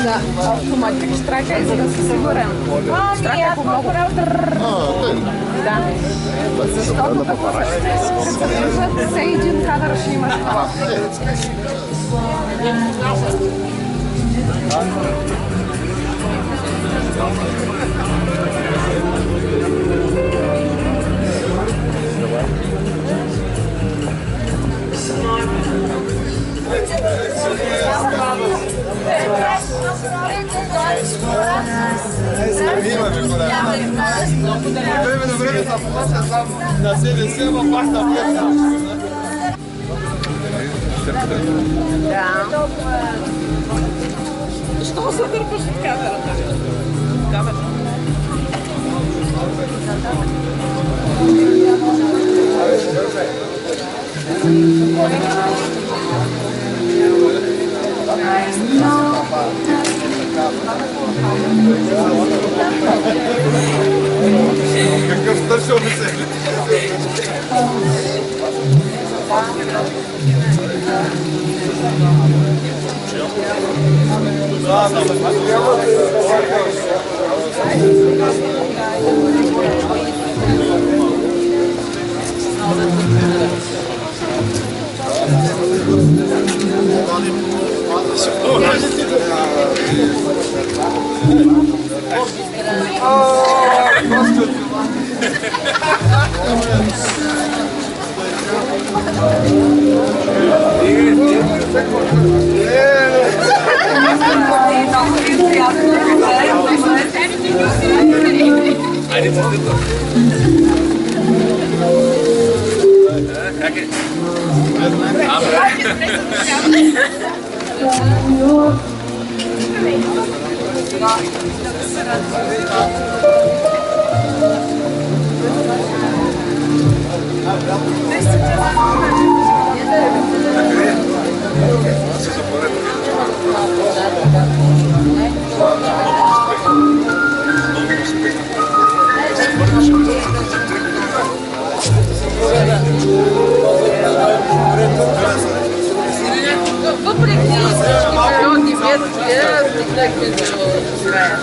Да, автоматик штрака и за да се сигурен. Штрака по много. Да. Защото като се движат, все един кадър ще имаш това. На СДС, ама пак на първа. Да. Защо се дърпаш от камерата? Какъв стършил ми се? Въпреки всички природни бедствия, стигнахме до края.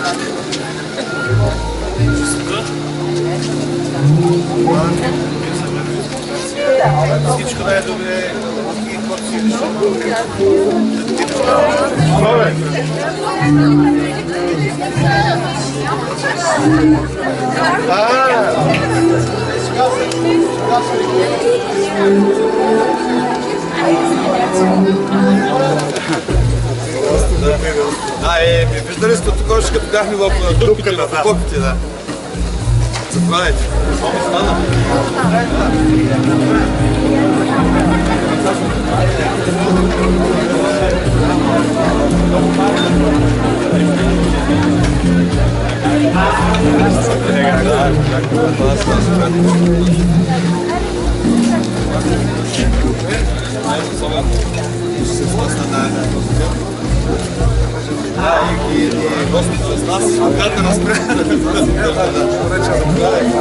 Всичко най-добре и каквото си решил. Виждали сте такова, като бяхме в дупките, в окопите, да. Заповядайте. Стана. И гостите с нас, когато разпреда да поръча заповядайте.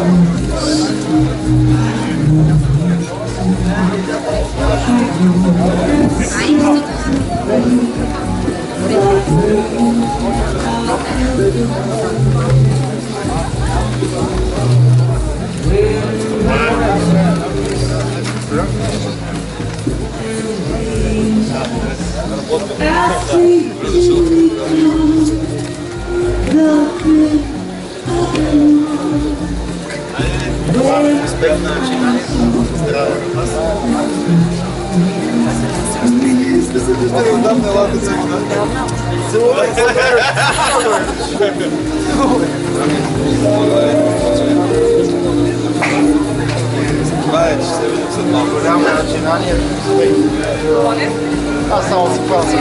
Успешно начинание. Здраве на вас. Сте се виждали отдавна лата се вода? Целувай се! Това е, че се видим след малко. Голямо начинание. Аз само си пазя.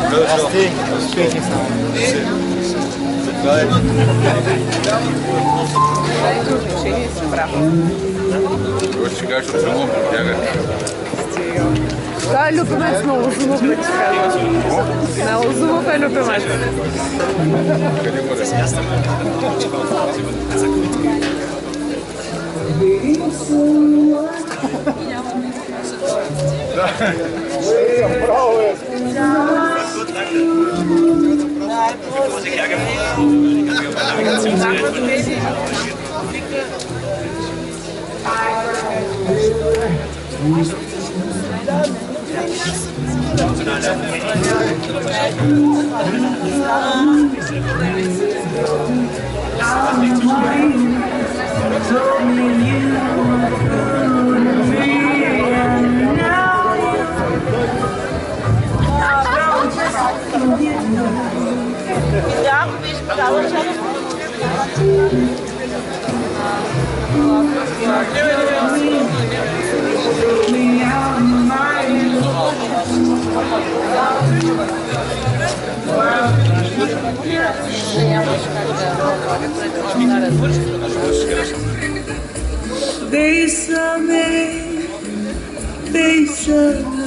Хорошо. Успехи само. Заповядайте. Увлечение си право. Ще кажа, че много бяга. Това е любимец на Лозунов, да ти кажа. На Лозунов е любимец. Къде бъде?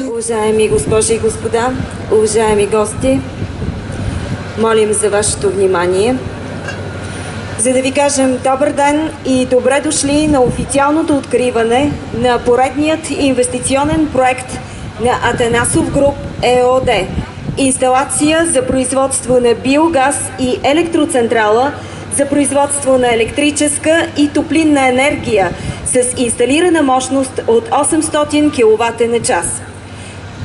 Уважаеми госпожи и господа, уважаеми гости, молим за вашето внимание, за да ви кажем добър ден и добре дошли на официалното откриване на поредният инвестиционен проект на Атанасов Груп ЕООД. Инсталация за производство на биогаз и електроцентрала за производство на електрическа и топлинна енергия с инсталирана мощност от 800 кВт на час.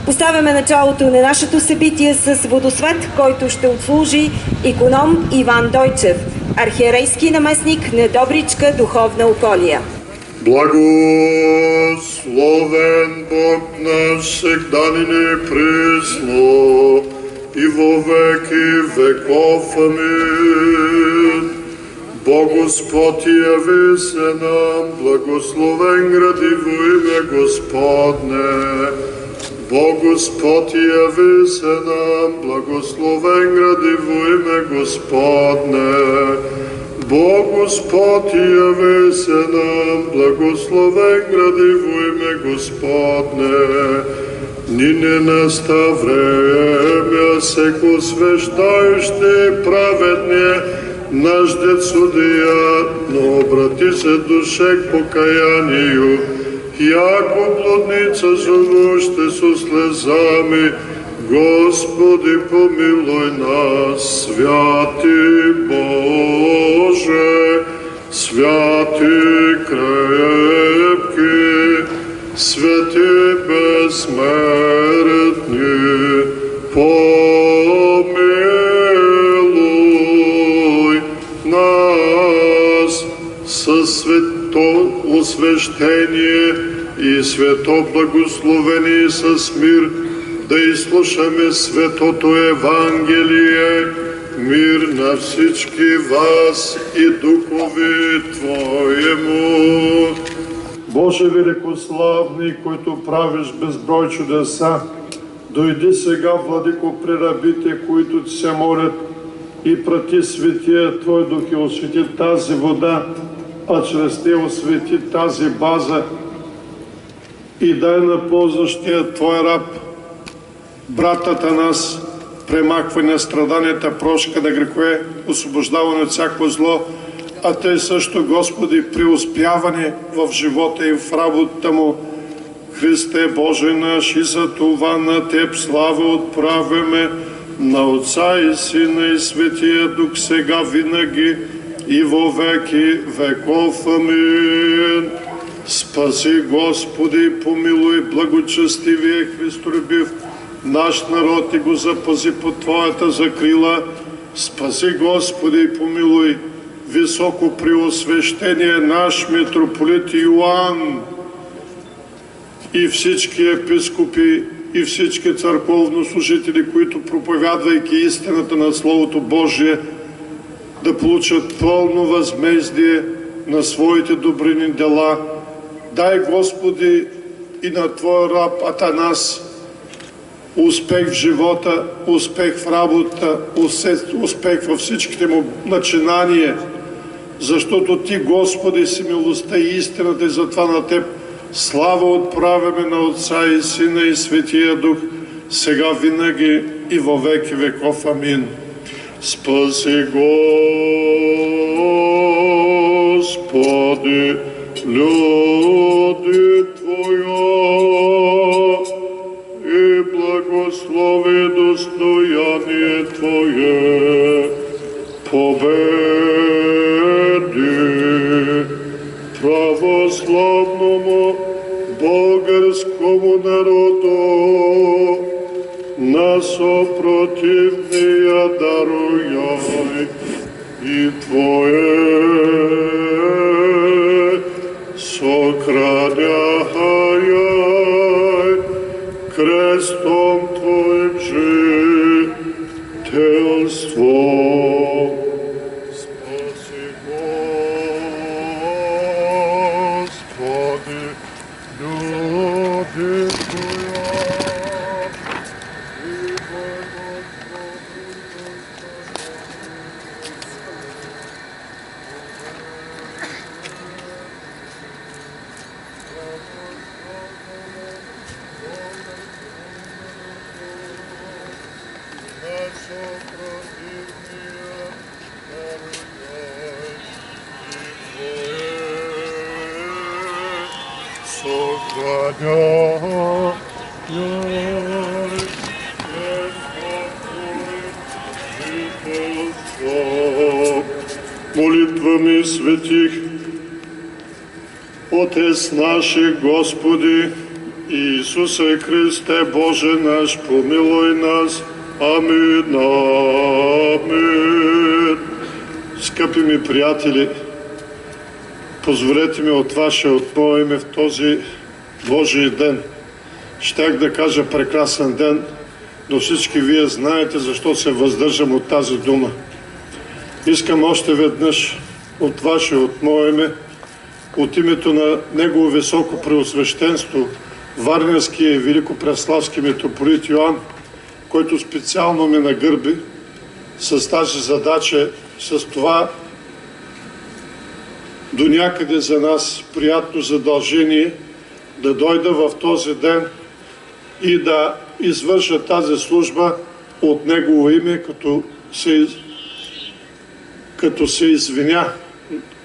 Поставяме началото на нашето събитие с водосвет, който ще отслужи иконом Иван Дойчев, архиерейски наместник на Добричка духовна околия. Благословен Бог наш, всегда нине присно и во веки веков. Амин. Бог Господь яви се нам, благословен гради во име Господне. Бог Господь яви се нам, благословен гради во име Господне. Бог Господь яви се нам, благословен гради во име Господне. Ни не наста време, секо свещающи праведне, наш дед судия, но обрати се душе к покаянию, яко блудница зовуща со слезами, Господи, помилуй нас, святи Боже, святи крепки, святи безсмертни, помилуй нас със свето освещение и свето благословение с мир, да изслушаме светото Евангелие, мир на всички вас и духови Твоему. Боже великославни, който правиш безброй чудеса, дойди сега, Владико, при рабите, които Ти се молят, и прати светия Твой дух и освети тази вода, а чрез те освети тази база и дай на ползващия Твой раб, брат Атанас, премахване страданията, прошка на грехове, освобождаване от всяко зло, а Те също, Господи, при успяване в живота и в работата му. Христе Боже наш, и за това на Теб слава отправяме, на Отца и Сина и Светия Дух, сега винаги и во веки веков. Амин. Спаси, Господи, помилуй благочестивие Христолюбив наш народ и го запази под Твоята закрила. Спаси, Господи, помилуй високо преосвещение наш митрополит Йоан и всички епископи и всички църковнослужители, които проповядвайки истината на Словото Божие, да получат пълно възмездие на своите добрини дела. Дай, Господи, и на Твоя раб Атанас успех в живота, успех в работа, успех във всичките му начинания, защото Ти, Господи, си милостта и истината и затова на Теб слава отправяме на Отца и Сина и Светия Дух, сега винаги и во веки веков. Амин. Спаси, Господи, люди Твоя и благослови достояние Твое, победи православному българскому народу на съпротивния даруй и Твое сохраняй крестом Твоим жителство. Спаси, Господи, люди Твоя и молитвами светих Отец наших, Господи, Иисусе Христе, Боже наш, помилуй нас. Амин, амин. Скъпи ми приятели, позволете ми от Ваше, от мое име в този Божий ден. Щях да кажа прекрасен ден, но всички вие знаете защо се въздържам от тази дума. Искам още веднъж от Ваше, от мое име, от името на Негово високо преосвещенство, Варненския и Великопреславски митрополит Йоан, който специално ме нагърби с тази задача, с това до някъде за нас приятно задължение да дойда в този ден и да извърша тази служба от Негово име, като се извиня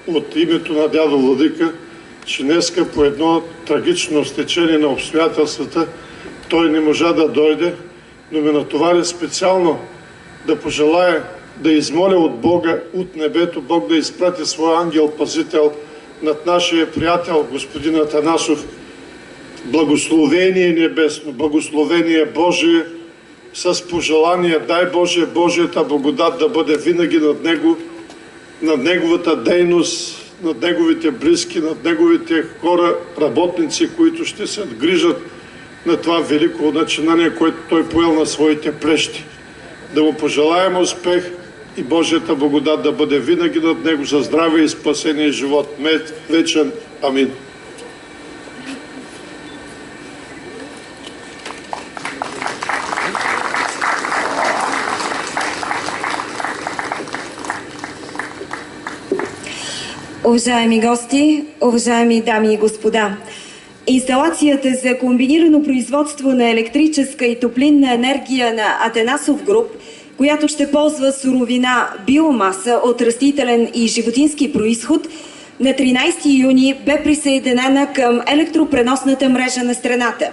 от името на дядо Владика, че днеска по едно трагично стечение на обстоятелствата той не можа да дойде, но ме натовари специално да пожелая да измоля от Бога, от небето, Бог да изпрати своя ангел-пазител над нашия приятел господин Атанасов. Благословение небесно, благословение Божие, с пожелание, дай Боже, Божията благодат да бъде винаги над него, над неговата дейност, над неговите близки, над неговите хора, работници, които ще се грижат на това велико начинание, което той поел на своите плещи. Да му пожелаем успех и Божията благодат да бъде винаги над него за здраве и спасение и живот вечен. Амин. Уважаеми гости, уважаеми дами и господа, инсталацията за комбинирано производство на електрическа и топлинна енергия на Атанасов груп, която ще ползва суровина биомаса от растителен и животински происход, на 13 юни бе присъединена към електропреносната мрежа на страната.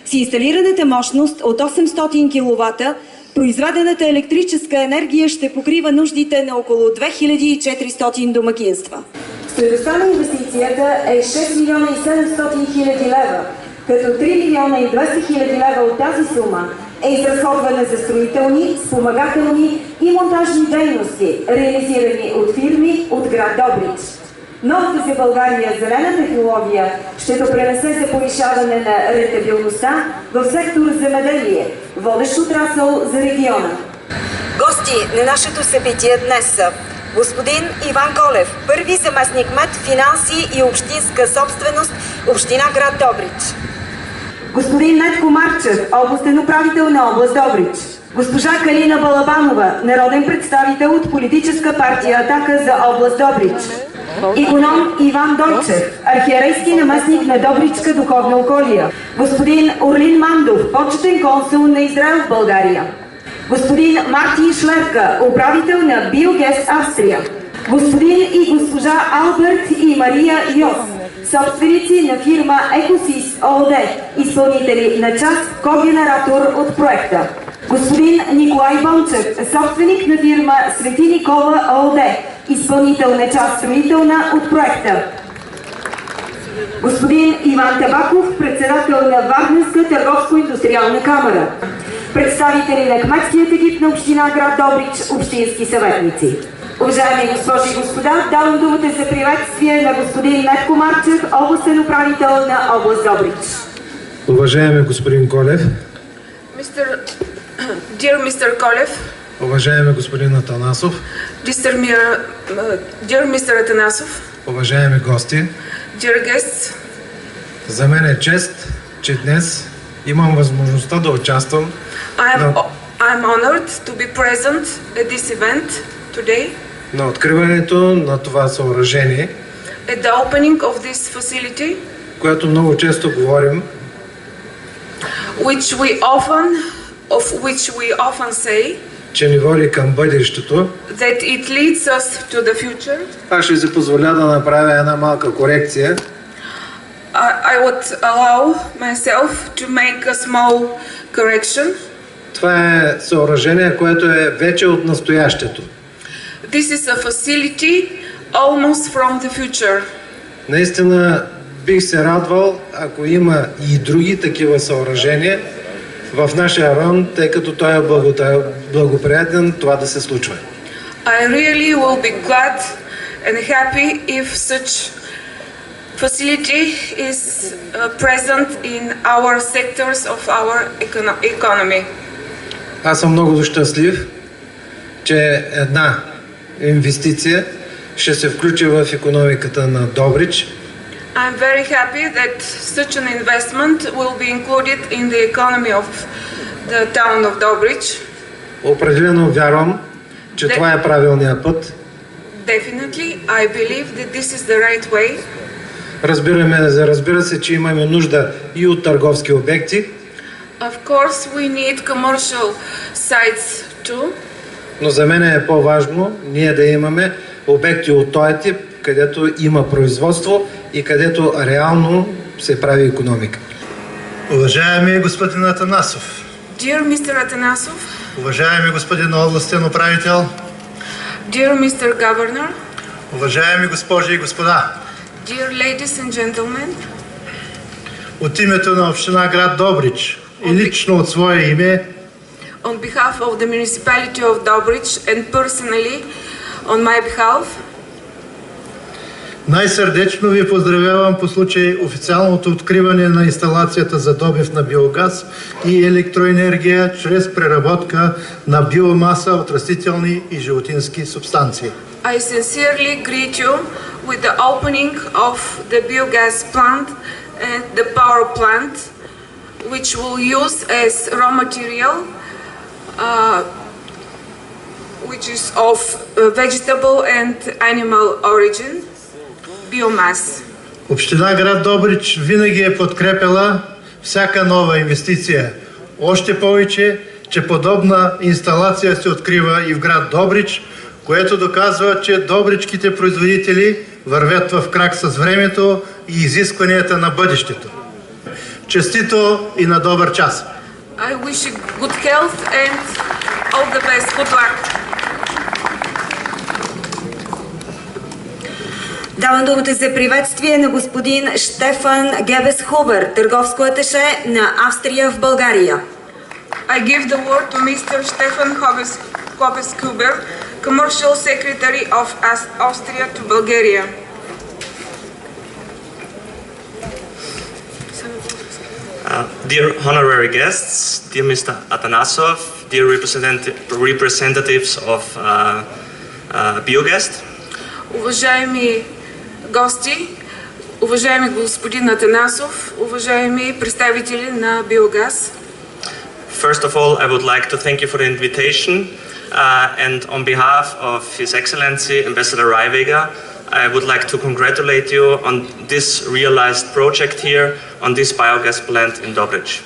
С инсталираната мощност от 800 кВт, произведената електрическа енергия ще покрива нуждите на около 2400 домакинства. Стойността на инвестицията е 6 милиона и 700 хиляди лева, като 3 милиона и 200 хиляди лева от тази сума е изразходване за строителни, спомагателни и монтажни дейности, реализирани от фирми от град Добрич. Новата за България зелена технология ще допринесе за повишаване на рентабилността в сектор земеделие, водещ отрасъл за региона. Гости на нашето събитие днес са господин Иван Колев, първи заместник-кмет, финанси и общинска собственост, община град Добрич. господин Недко Марчев, областен управител на област Добрич, госпожа Калина Балабанова, народен представител от политическа партия Атака за област Добрич, иконом Иван Дойчев, архиерейски наместник на Добричка духовна околия, господин Орлин Мандов, почетен консул на Израел в България, господин Мартин Шлерка, управител на Биогес Австрия, господин и госпожа Алберт и Мария Йос, собственици на фирма Екосис ООД, изпълнители на част когенератор от проекта, господин Николай Бончев, собственик на фирма Свети Никола ООД, изпълнител на част строителна от проекта, господин Иван Табаков, председател на Варненска търговско-индустриална камара, представители на кметският екип на община град Добрич, общински съветници. Уважаеми госпожи и господа, давам думата за приветствие на господин Недко Марчев, областен управител на област Добрич. Уважаеми господин Колев, Dear Mr. Kolev, уважаеми господин Атанасов, dear Mr. Atanasov, уважаеми гости, dear guests, за мен е чест, че днес имам възможността да участвам I'm honored to be present at this event today, на откриването на това съоръжение, at the opening of this facility, което много често говорим, which we often say че ни води към бъдещето. that it leads us to the future. Аз ще си позволя да направя една малка корекция. I would allow myself to make a small correction. Това е съоръжение, което е вече от настоящето. This is a facility almost from the future. Наистина бих се радвал, ако има и други такива съоръжения в нашия район, тъй като той е благоприятен това да се случва. I really will be glad and happy if such facility is present in our sectors of our economy. Аз съм много щастлив, че една инвестиция ще се включи в икономиката на Добрич. I'm very happy that such an investment will be included in the economy of the town of Dobrich. Определено вярвам, че това е правилният път. Definitely, I believe that this is the right way. Разбира се, че имаме нужда и от търговски обекти. Of course, we need commercial sites too. Но за мен е по-важно ние да имаме обекти от този тип, където има производство и където реално се прави икономика. Уважаеми господин Атанасов, Dear Mr. Atanasov, уважаеми господин областен управител, dear Mr. Governor, уважаеми госпожи и господа, dear ladies and gentlemen, от името на община град Добрич и лично от свое име, on behalf of the municipality of Dobrich and personally on my behalf, най-сърдечно ви поздравявам по случай официалното откриване на инсталацията за добив на биогаз и електроенергия чрез преработка на биомаса от растителни и животински субстанции. I sincerely greet you with the opening of the biogas plant and the power plant, which will use as raw material, which is of vegetable and animal origin, biomass. Община град Добрич винаги е подкрепила всяка нова инвестиция. Още повече, че подобна инсталация се открива и в град Добрич, което доказва, че добричките производители вървят в крак с времето и изискванията на бъдещето. Честито и на добър час! I wish you good health and all the best. Good luck. Давам думата за приветствие на господин Штефан Гебес Хубер, търговско аташе на Австрия в България. I give the word to Mr. Stefan Hobes-Huber, Commercial Secretary of Austria to Bulgaria. Dear honorary guests, dear Mr. Atanasov, dear representatives of Biogest, Уважаеми гости, Уважаеми господин Атанасов, уважаеми представители на Биогаз. First of all, I would like to thank you for the invitation, and on behalf of His Excellency Ambassador Raiwega, I would like to congratulate you on this realized project here on this biogas plant in Dobrich.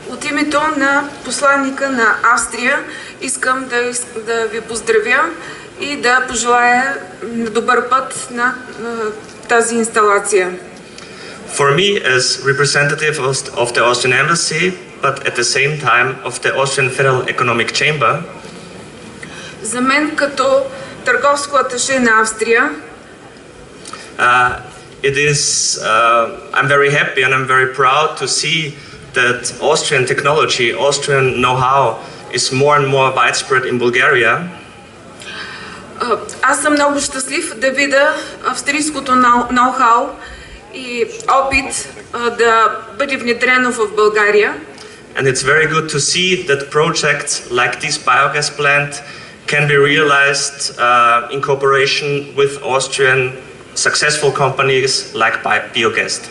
От името на посланника на Австрия искам да ви поздравя и да пожелая добър път на тази инсталация. For me, as representative of the Austrian Embassy, but at the same time of the Austrian Federal Economic Chamber, за мен като търговско аташе на Австрия, I'm very happy and I'm very proud to see that Austrian technology, Austrian know-how is more and more widespread in Bulgaria. Аз съм много щастлив да видя австрийското ноу-хау и опит да бъде внедрено в България. And it's very good to see that projects like this biogas plant can be realized in cooperation with Austrian successful companies like Biogest.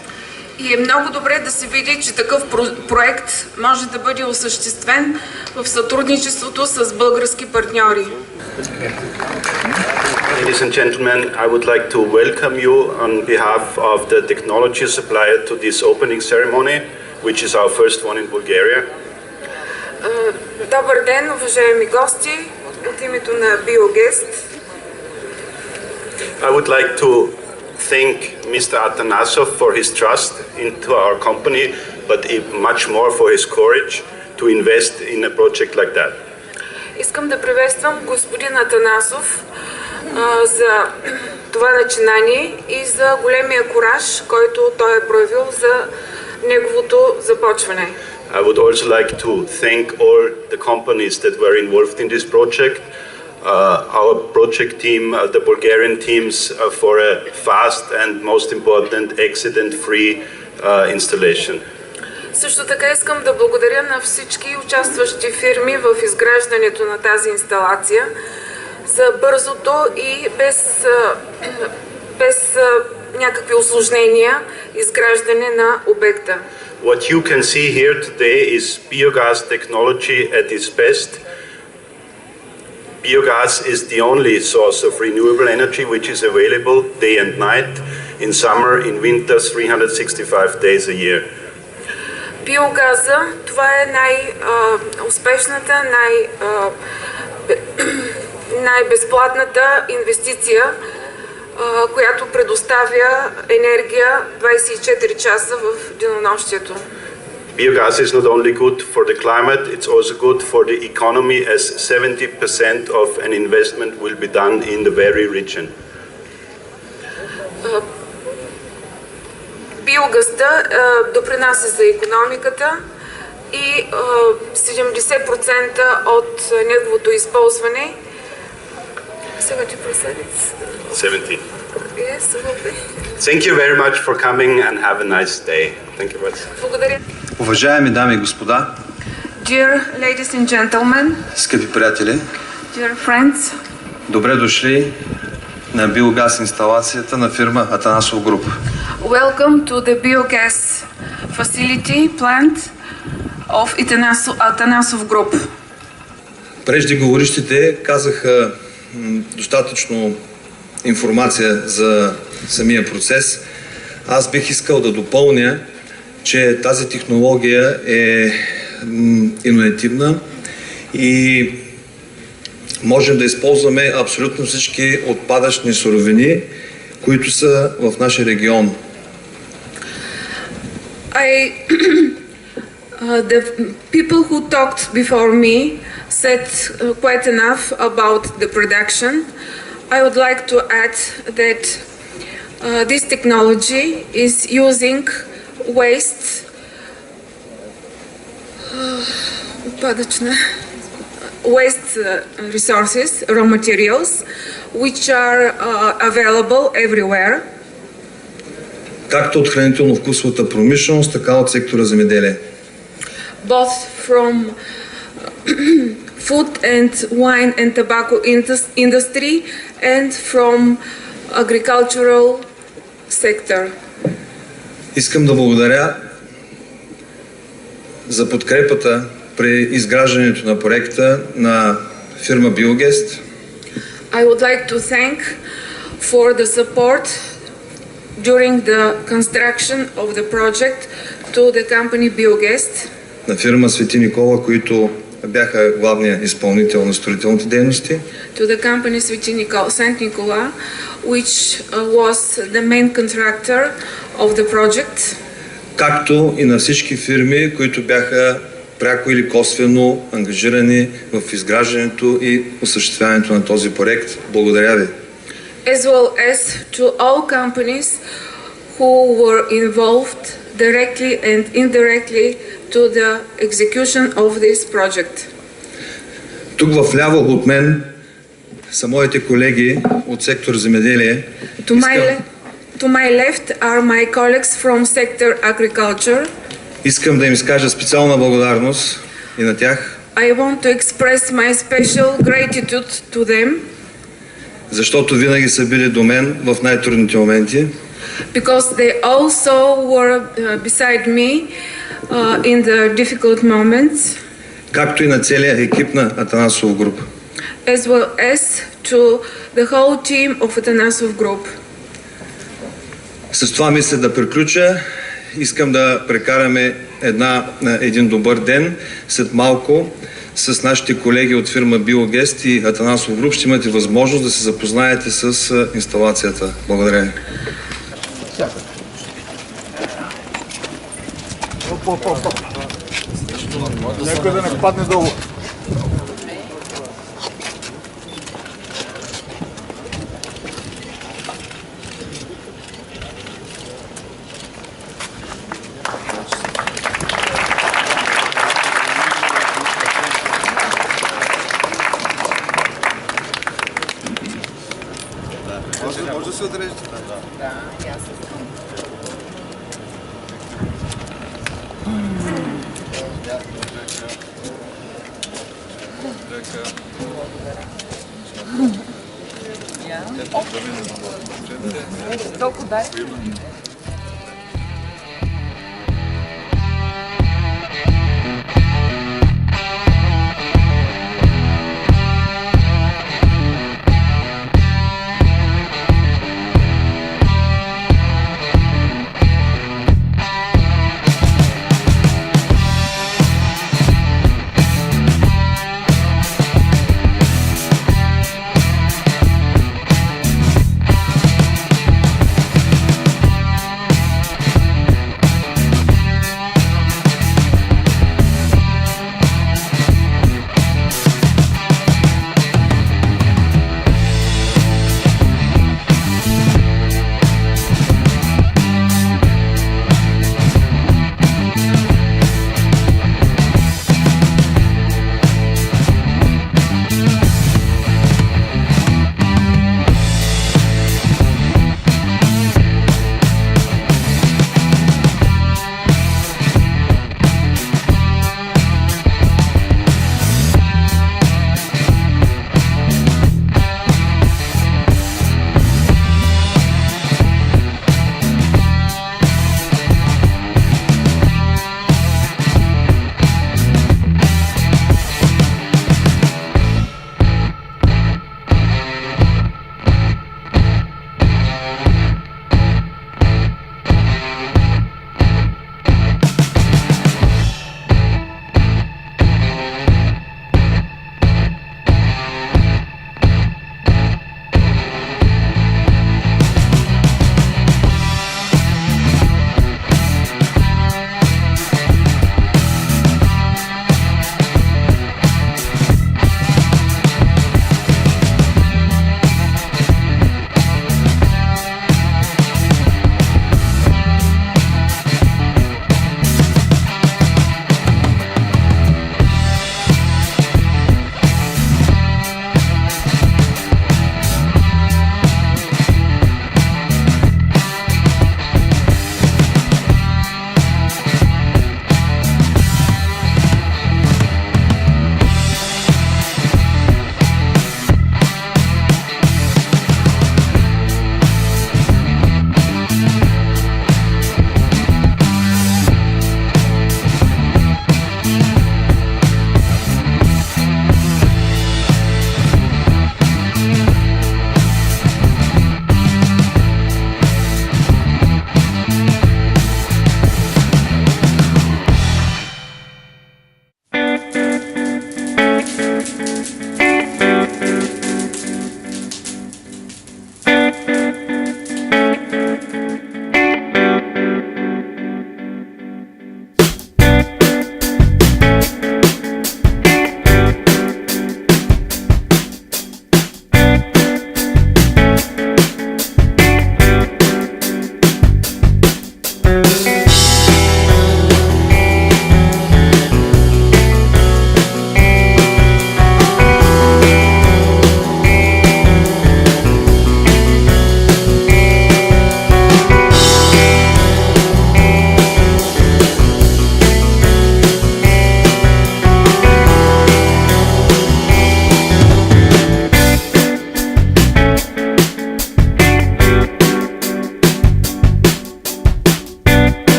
И е много добре да се види, че такъв проект може да бъде осъществен в сътрудничеството с български партньори. Ladies and gentlemen, I would like to welcome you on behalf of the technology supplier to this opening ceremony, which is our first one in Bulgaria. Добър ден, уважаеми гости, от името на Биогест. I would like to thank Mr. Atanasov for his trust into our company, but much more for his courage to invest in a project like that. Искам да приветствам господин Атанасов за това начинание и за големия кураж, който той е проявил за неговото започване. I would also like to thank all the companies that were involved in this project, our project team, the Bulgarian teams for a fast and most important accident-free installation. Също така искам да благодаря на всички участващи фирми в изграждането на тази инсталация за бързото и без някакви усложнения изграждане на обекта. What you can see here today is biogas technology at its best. Biogas is the only source of renewable energy which is available day and night, in summer, in winter, 365 days a year. Биогаза, това е най-успешната, най-безплатната инвестиция, която предоставя енергия 24 часа в денонощието. Biogas is not only good for the climate, it's also good for the economy, as 70% of an investment will be done in the very region. Биогазта допринася за икономиката и 70% от неговото използване. 70. Yes, Thank you very much for coming and have a nice day. Thank you very much. Благодаря. Уважаеми дами и господа, Dear ladies and gentlemen, скъпи приятели, dear friends, добре дошли на биогаз инсталацията на фирма Атанасов Груп. Welcome to the biogas facility plant of Атанасов Group. Преждеговорившите казаха достатъчно информация за самия процес. Аз бих искал да допълня, че тази технология е иновативна и можем да използваме абсолютно всички отпадъчни суровини, които са в нашия регион. The people who talked before me said quite enough about the production. I would like to add that this technology is using waste resources, raw materials, which are available everywhere. Както от хранително-вкусовата промишленост, така от сектора земеделие. Both from food and wine and tobacco industry and from agricultural sector. Искам да благодаря за подкрепата при изграждането на проекта на фирма Биогест, I would like to thank for the support during the construction of the project to the company Biogest, на фирма Свети Никола, които бяха главният изпълнител на строителните дейности, to the company Saint Nicola, which was the main contractor of the project, както и на всички фирми, които бяха пряко или косвено ангажирани в изграждането и осъществяването на този проект. Благодаря ви. as well as to all companies who were involved directly and indirectly to the execution of this project. Тук вляво от мен са моите колеги от сектор земеделие. To my left are my colleagues from sector agriculture. Искам да им изкажа специална благодарност и на тях, I want to express my special gratitude to them защото винаги са били до мен в най-трудните моменти. because they also were beside me in the difficult moments, Както и на целия екип на Атанасов Груп. as well as to the whole team of Atanasov Group. С това мисля да приключа. Искам да прекараме един добър ден. След малко с нашите колеги от фирма Биогест и Атанасов Груп ще имате възможност да се запознаете с инсталацията. Благодаря ви. Някой да не падне долу. Може да се отрежете. Толкова дай.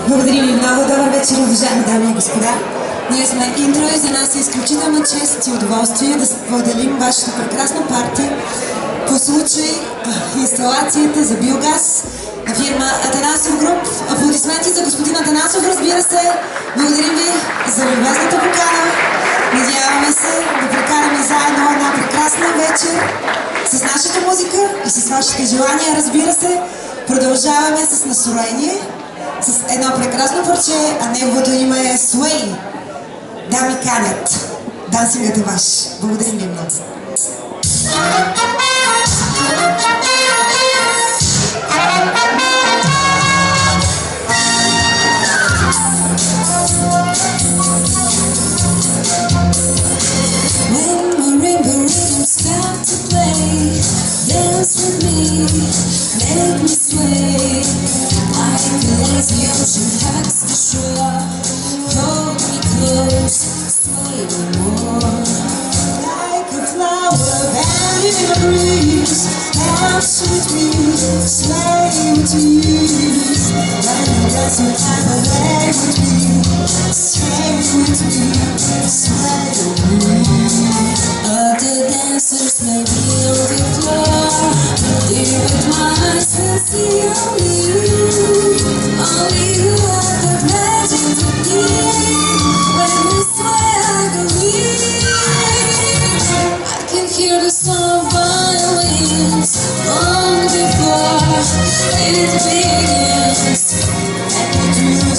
Благодарим ви много. Добър вечер, уважаеми дами и господа. Ние сме Интро и за нас е изключителна чест и удоволствие да споделим вашето прекрасно парти по случай инсталацията за биогаз на фирма Атанасов Груп. Аплодисменти за господин Атанасов, разбира се. Благодарим ви за любезната покана. Надяваме се да прекараме заедно една прекрасна вечер с нашата музика и с вашите желания, разбира се. Продължаваме с настроение, с едно прекрасно парче, а неговото име е Sway. Дами канят. Дансингът е ваш. Благодарим ви много. When marimba rhythms start to play, dance with me, make me sway. Like a lazy ocean hugs the shore, hold me close, sway no more. Like a flower bending in a breeze, dance with me, sway with ease. When you dance with time away with me, sway with me, sway with me. Other dancers may be on the floor, dear with my eyes can see only you are the magic to me. When we sway like a weed, I can hear the sound of violins long before it begins. And you do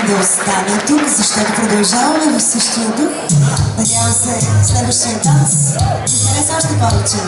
Да остане тук, защото продължаваме в същия дух. Надявам се следващия танц да се хареса още повече.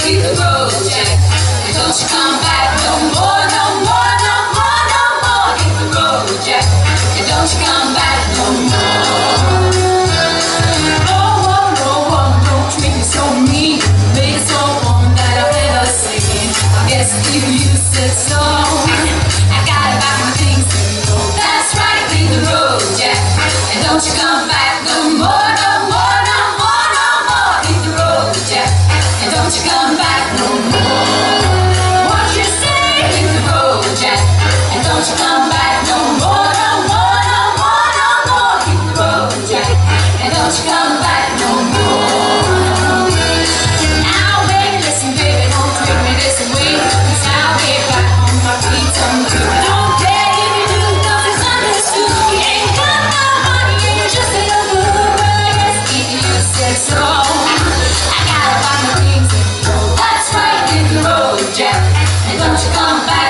hit the road, Jack. And don't you come back no more, no more, no more, no more. Hit the road, Jack. And don't you come back no more. Oh, oh, no, oh, don't treat me so mean. Made so one that I've ever seen. I guess if you said so, I gotta pack my things and go. That's right, hit the road, Jack. And don't you come back no more, no more, no more, no more. Hit the road, Jack. And don't you come back no more. What you say? Hit the road, Jack. And don't you come back no more, no more, no more, no more. Hit the road, Jack. And don't you come back no more. Now, baby, listen, baby, don't treat me this way. 'Cause I'll get back on my feet someday. I don't care if you do, 'cause it's understood. You ain't got no money and you're just a little good. Well, I guess if you said so, I gotta buy my things and go. That's right, hit the road, Jack. And don't you come back